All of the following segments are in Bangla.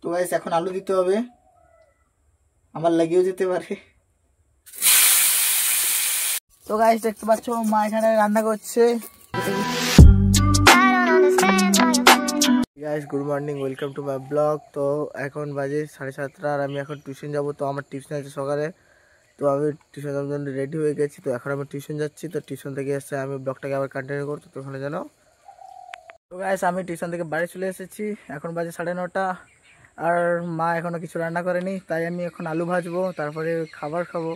তো গাইস এখন আলু দিতে হবে, আমার লাগিয়েও যেতে পারে। তো গাইস দেখতে পাচ্ছ মা এখানে রান্না করছে। Guys good morning, welcome to my blog. তো এখন বাজে 7:30 আর আমি এখন টিউশন যাব। তো আমার টিউশন আছে সকালে, তো আমি টিউশন যাওয়ার জন্য রেডি হয়ে গেছি। তো এখন আমি টিউশন যাচ্ছি। তো টিউশন থেকে এসে আমি ব্লগটাকে আবার কন্টিনিউ করতে, তো ওখানে জানো। তো গাইস আমি টিউশন থেকে বাড়ি চলে এসেছি, এখন বাজে 9:30 আর মা এখনো কিছু রান্না করেনি, তাই আমি এখন আলু ভাজবো, তারপরে খাবার খাবো।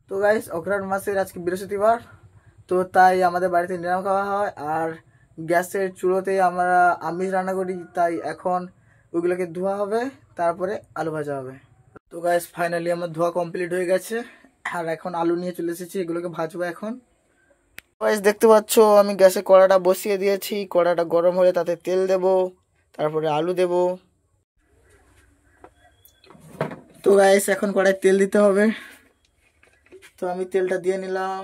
তো গাইস অগ্রহায়ণ মাসের আজকে বৃহস্পতিবার, তো তাই আমাদের বাড়িতে নিরামিষ খাওয়া হয়। আর গ্যাসের চুলোতে আমরা আমিষ রান্না করি, তাই এখন ওইগুলোকে ধোয়া হবে, তারপরে আলু ভাজা হবে। তো গাইস ফাইনালি আমার ধোয়া কমপ্লিট হয়ে গেছে, আর এখন আলু নিয়ে চলে এসেছি, এগুলোকে ভাজবো এখন। গাইস দেখতে পাচ্ছ আমি গ্যাসে কড়াটা বসিয়ে দিয়েছি, কড়াটা গরম হলে তাতে তেল দেব, তারপরে আলু দেব। তো গাইস এখন কড়াই তেল দিতে হবে, তো আমি তেলটা দিয়ে নিলাম।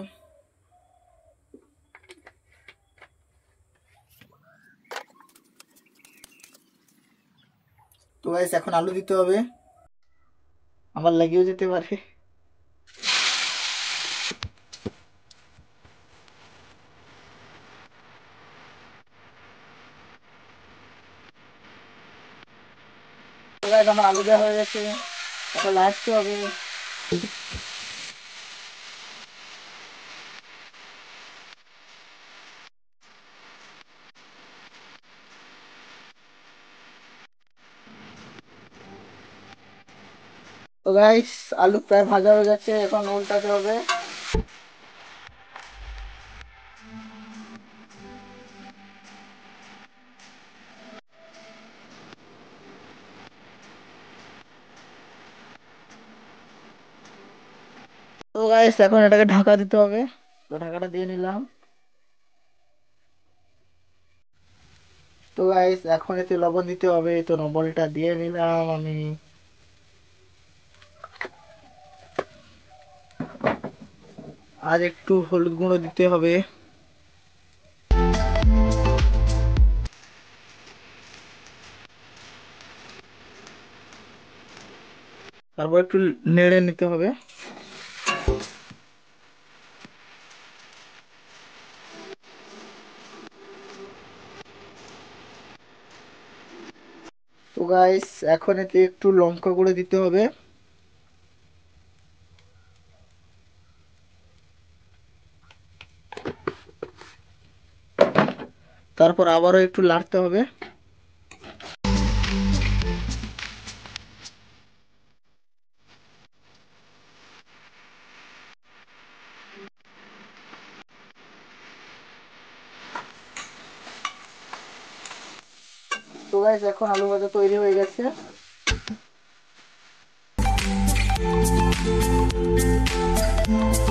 তো গাইস এখন আলু দিতে হবে, আমার লাগিয়েও যেতে পারে। তো গাইস আমার আলু দেওয়া হয়ে গেছে, এখন লাড়তে হবে। তো গাইস আলু প্রায় ভাজা হয়ে গেছে, এখন উল্টাতে হবে। তো গাইস এখন এটাকে ঢাকা দিতে হবে, তো ঢাকাটা দিয়ে নিলাম। তো গাইস এখন এতে লবণ দিতে হবে, তো লবণটা দিয়ে নিলাম আমি। আর একটু হলুদ গুঁড়ো দিতে হবে। তারপর একটু নেড়ে নিতে হবে। তো গাইস এখন এতে একটু লঙ্কা গুঁড়ো দিতে হবে। তারপর আবারও একটু নাড়তে হবে। তো গাইস এখন আলু ভাজা তৈরি হয়ে গেছে।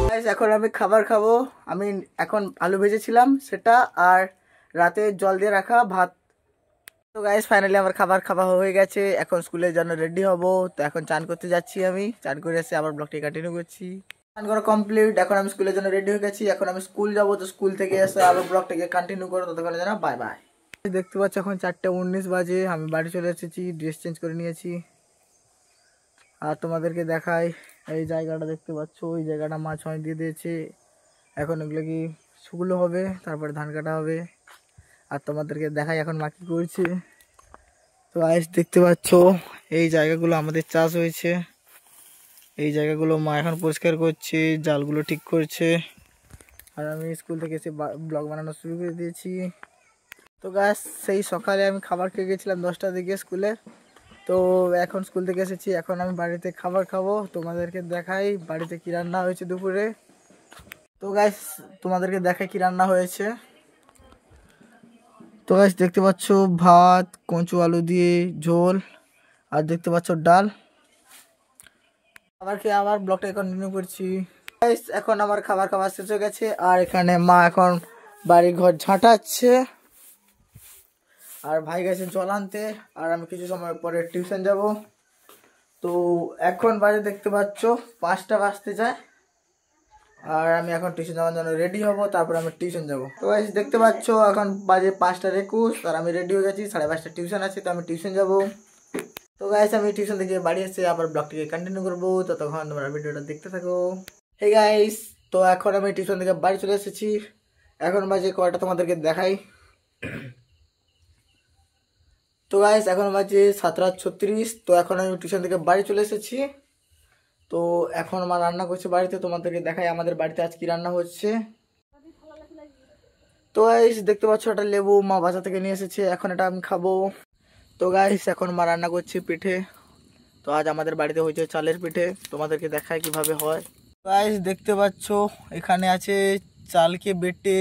গাইস এখন আমি খাবার খাবো। আমি এখন আলু ভেজেছিলাম সেটা, আর রাতে জল দিয়ে রাখা ভাত। তো গাইস ফাইনালি আমার খাবার খাওয়া হয়ে গেছে, এখন স্কুলের জন্য রেডি হব। তো এখন চান করতে যাচ্ছি, আমি চান করে এসে আবার ব্লগটি কন্টিনিউ করছি। চান করা কমপ্লিট, এখন আমি স্কুলের জন্য রেডি হয়ে গেছি, এখন আমি স্কুল যাব। তো স্কুল থেকে এসে আবার ব্লগটাকে কন্টিনিউ করো, ততক্ষণে জানা বাই বাই। দেখতে পাচ্ছ এখন 4:19 বাজে, আমি বাড়ি চলে এসেছি, ড্রেস চেঞ্জ করে নিয়েছি। আর তোমাদেরকে দেখাই, এই জায়গাটা দেখতে পাচ্ছ, ওই জায়গাটা মাছ হয় দিয়ে দিয়েছে। এখন এগুলো কি শুকনো হবে, তারপরে ধান কাটা হবে। আর তোমাদেরকে দেখাই এখন মা কি করছে। তো আইস দেখতে পাচ্ছ এই জায়গাগুলো আমাদের চাষ হয়েছে, এই জায়গাগুলো মা এখন পরিষ্কার করছে, জালগুলো ঠিক করছে। আর আমি স্কুল থেকে এসে ব্লগ বানানো শুরু করে দিয়েছি। তো গাছ সেই সকালে আমি খাবার খেয়ে গেছিলাম 10টার দিকে স্কুলে। তো এখন স্কুল থেকে এসেছি, এখন আমি বাড়িতে খাবার খাবো, তোমাদেরকে দেখাই বাড়িতে কি রান্না হয়েছে দুপুরে। তো গাইস তোমাদেরকে দেখাই কি রান্না হয়েছে। তো গাইস দেখতে পাচ্ছ ভাত, কচু আলু দিয়ে ঝোল, আর দেখতে পাচ্ছ ডাল। আবার খেয়ে আবার ব্লগটা কন্টিনিউ করছি। গাইস এখন আমার খাবার খাওয়া শেষ হয়ে গেছে, আর এখানে মা এখন বাড়ি ঘর ঝাঁটাচ্ছে, আর ভাই গেছে জল আনতে, আর আমি কিছু সময় পরে টিউশন যাব। তো এখন বাজে দেখতে পাচ্ছ 5টা বাজতে যায়, আর আমি এখন টিউশন যাওয়ার জন্য রেডি হব, তারপর আমি টিউশন যাব। তো গাইস দেখতে পাচ্ছ এখন বাজে 5টা 21, আর আমি রেডি হয়ে গেছি, 5:30 টিউশন আছে, তো আমি টিউশন যাব। তো গাইস আমি টিউশন থেকে বাড়ি এসে আবার ব্লগটিকে কন্টিনিউ করবো, ততক্ষণ তোমরা ভিডিওটা দেখতে থাকো। হে গাইস, তো এখন আমি টিউশন থেকে বাড়ি চলে এসেছি। এখন বাজে কয়টা তোমাদেরকে দেখাই। তো গাইস এখন বাজে 7:36। তো এখন আমি টিউশন থেকে বাড়ি চলে এসেছি। তো এখন আমার রান্না করছে বাড়িতে, তোমাদেরকে দেখাই আমাদের বাড়িতে আজ কি রান্না হচ্ছে। তো গাইস দেখতে পাচ্ছ একটা লেবু মা বাজার থেকে নিয়ে এসেছে, এখন এটা আমি খাবো। তো গাইস এখন মা রান্না করছে পিঠে। তো আজ আমাদের বাড়িতে হয়েছে চালের পিঠে, তোমাদেরকে দেখায় কিভাবে হয়। গাইস দেখতে পাচ্ছ এখানে আছে চালকে বেটে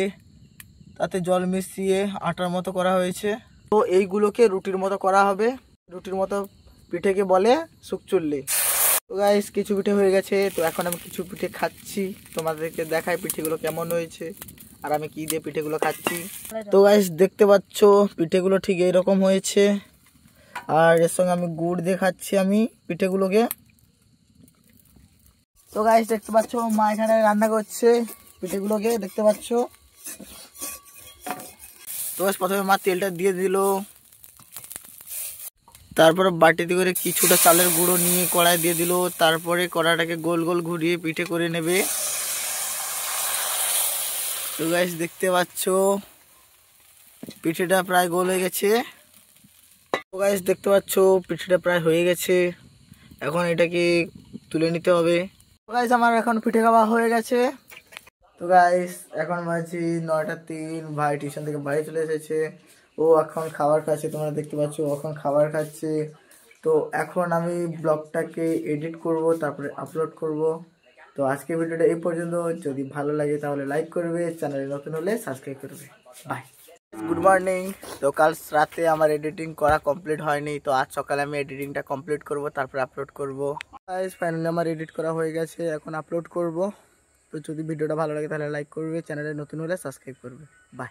তাতে জল মিশিয়ে আটার মতো করা হয়েছে। তো এইগুলোকে রুটির মতো করা হবে। রুটির মতো পিঠেকে বলে শুকচুল্লি। তো গাইস কিছু পিঠে হয়ে গেছে, তো এখন আমি কিছু পিঠে খাচ্ছি, তোমাদেরকে দেখাই পিঠেগুলো কেমন হয়েছে আর আমি কি দিয়ে পিঠেগুলো খাচ্ছি। তো গাইস দেখতে পাচ্ছ পিঠেগুলো ঠিক এইরকম হয়েছে, আর এর সঙ্গে আমি গুড় দিয়ে খাচ্ছি আমি পিঠেগুলোকে। তো গাইস দেখতে পাচ্ছ মা এখানে রান্না করছে পিঠেগুলোকে, দেখতে পাচ্ছ। তো গাইস প্রথমে মা তেলটা দিয়ে দিল, তারপরে বাটিতে করে কিছুটা চালের গুঁড়ো নিয়ে কড়াই দিয়ে দিল, তারপরে কড়াইটাকে গোল গোল ঘুরিয়ে পিঠে করে নেবে। তো গাইস দেখতে পাচ্ছ পিঠেটা প্রায় গোল হয়ে গেছে। তো গাইস দেখতে পাচ্ছ পিঠেটা প্রায় হয়ে গেছে, এখন এটাকে তুলে নিতে হবে। তো গাইস আমার এখন পিঠে খাওয়া হয়ে গেছে। তো গাইস এখন বাজে 9:03, ভাই টিউশন থেকে বাড়ি চলে এসেছে, ও এখন খাবার খাচ্ছে, তোমরা দেখতে পাচ্ছ এখন খাবার খাচ্ছে। তো এখন আমি ব্লগটাকে এডিট করব, তারপরে আপলোড করব। তো আজকে ভিডিওটা এই পর্যন্ত, যদি ভালো লাগে তাহলে লাইক করবে, চ্যানেলে নতুন হলে সাবস্ক্রাইব করবে। Bye, good morning. তো কাল রাতে আমার এডিটিং করা কমপ্লিট হয়নি, তো আজ সকালে আমি এডিটিংটা কমপ্লিট করব, তারপরে আপলোড করব। গাইস ফাইনালি আমার এডিট করা হয়ে গেছে, এখন আপলোড করব। তো যদি ভিডিওটা ভালো লাগে তাহলে লাইক করবে, চ্যানেলে নতুন হলে সাবস্ক্রাইব করবে। বাই।